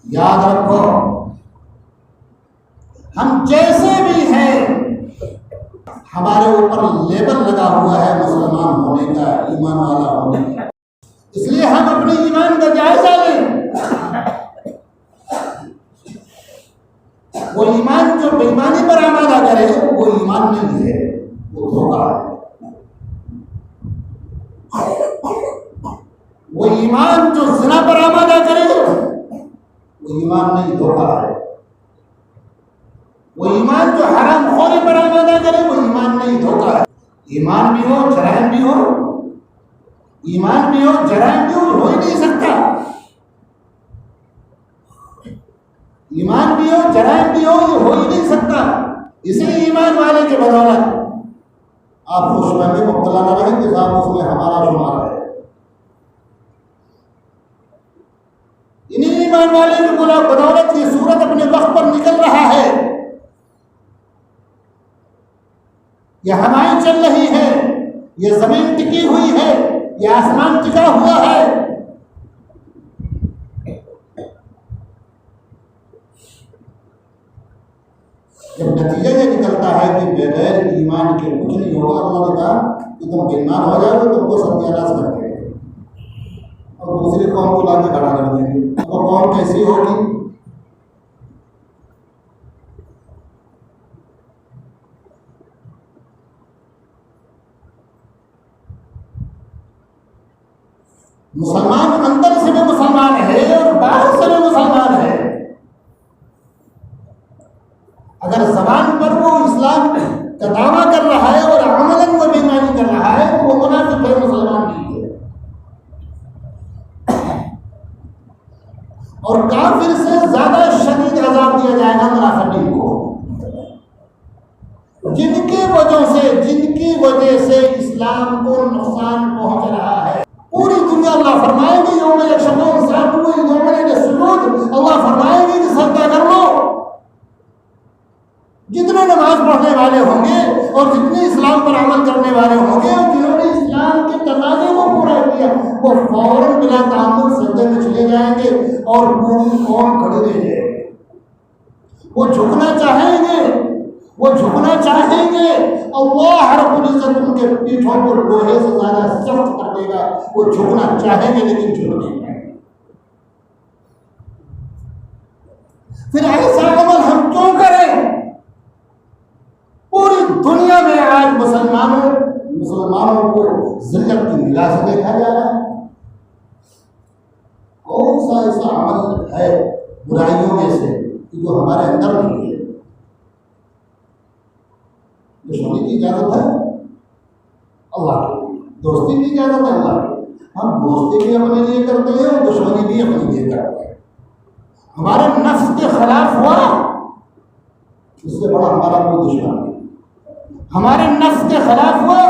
یاد رکھو ہم جیسے بھی ہیں ہمارے اوپر لیبل لگا ہوا ہے مسلمان ہونے کا، ایمان والا ہونے کا، اس لیے ہم اپنے ایمان کا جائزہ لیں۔ وہ ایمان جو بے ایمانی پر آمادہ کرے وہ ایمان نہیں ہے، وہ دھوکہ ہے۔ وہ ایمان جو زنا پر آمادہ کرے وہ ایمان نہیں، دھوکہ ہے۔ وہ ایمان جو حرام خوری پر آمادہ کرے وہ ایمان نہیں، دھوکہ ہے۔ ایمان بھی ہو جرائم بھی ہو، ایمان بھی ہو جرائم بھی ہو ہی نہیں سکتا۔ ایمان بھی ہو جرائم بھی ہو یہ ہو ہی نہیں سکتا۔ اسی ایمان والے کے بدولت آپ خوش میں مبتلا نہ رہیں کہ صاحب اس میں ہمارا شمار ہے۔ انہیں ایمان والے کی بدولت یہ سورت اپنے وقت پر نکل رہا ہے، یہ ہوائیں چل رہی ہے، یہ زمین ٹکی ہوئی ہے، یہ آسمان ٹکا ہوا ہے۔ جب نتیجہ یہ نکلتا ہے کہ بغیر ایمان کے کچھ نہیں ہوگا، اللہ نے کہا کہ تم بے ایمان ہو جاؤ گے، تم کو ستیہ ناش کر دیں گے اور دوسری قوم کو لا کے کھڑا کر دیں گے۔ اور قوم کیسی ہوگی؟ مسلمان اندر سے بھی مسلمان ہے اور باہر سے بھی مسلمان ہے۔ اگر زبان پر وہ اسلام کا دعویٰ کر رہا ہے اور عملاً وہ بے ایمانی کر رہا ہے تو وہ منافق ہے، مسلمان نہیں ہے۔ اور کافر سے زیادہ شدید عذاب دیا جائے گا منافقین کو، جن کی وجہ سے اسلام کو نقصان پہنچ رہا ہے۔ پوری دنیا اللہ فرمائے گی یوم یکشفون ساقوہ یوم یسجدون، اللہ فرمائے گی کہ سجدہ کر لو۔ جتنے نماز پڑھنے والے ہوں گے اور جتنے اسلام پر عمل کرنے والے ہوں گے اور جنہوں نے اسلام کے تقاضے کو پورا کیا وہ فوراً بلا تعمل سجدے میں چلے جائیں گے اور پوری قوم کھڑی رہ جائے گی۔ وہ جھکنا چاہیں گے، اللہ رب العزت ان کے پیٹھوں پر لوہے سے زیادہ سخت کر دے گا۔ وہ جھکنا چاہیں گے لیکن جھک نہیں پائیں گے۔ پھر ایسا عمل ہم کیوں کریں؟ پوری دنیا میں آج مسلمانوں کو ذلت کی نگاہ سے دیکھا جا رہا ہے۔ کون سا ایسا عمل ہے برائیوں میں سے جو ہمارے اندر نہیں ہے؟ دشمنی کی اجازت ہے اللہ کی، دوستی کی اجازت ہے اللہ کی۔ ہم دوستی بھی اپنے لیے کرتے ہیں اور دشمنی بھی اپنے لیے کرتے ہیں۔ ہمارے نفس کے خلاف ہوا اس سے بڑا ہمارا کوئی دشمن نہیں۔ ہمارے نفس کے خلاف ہوا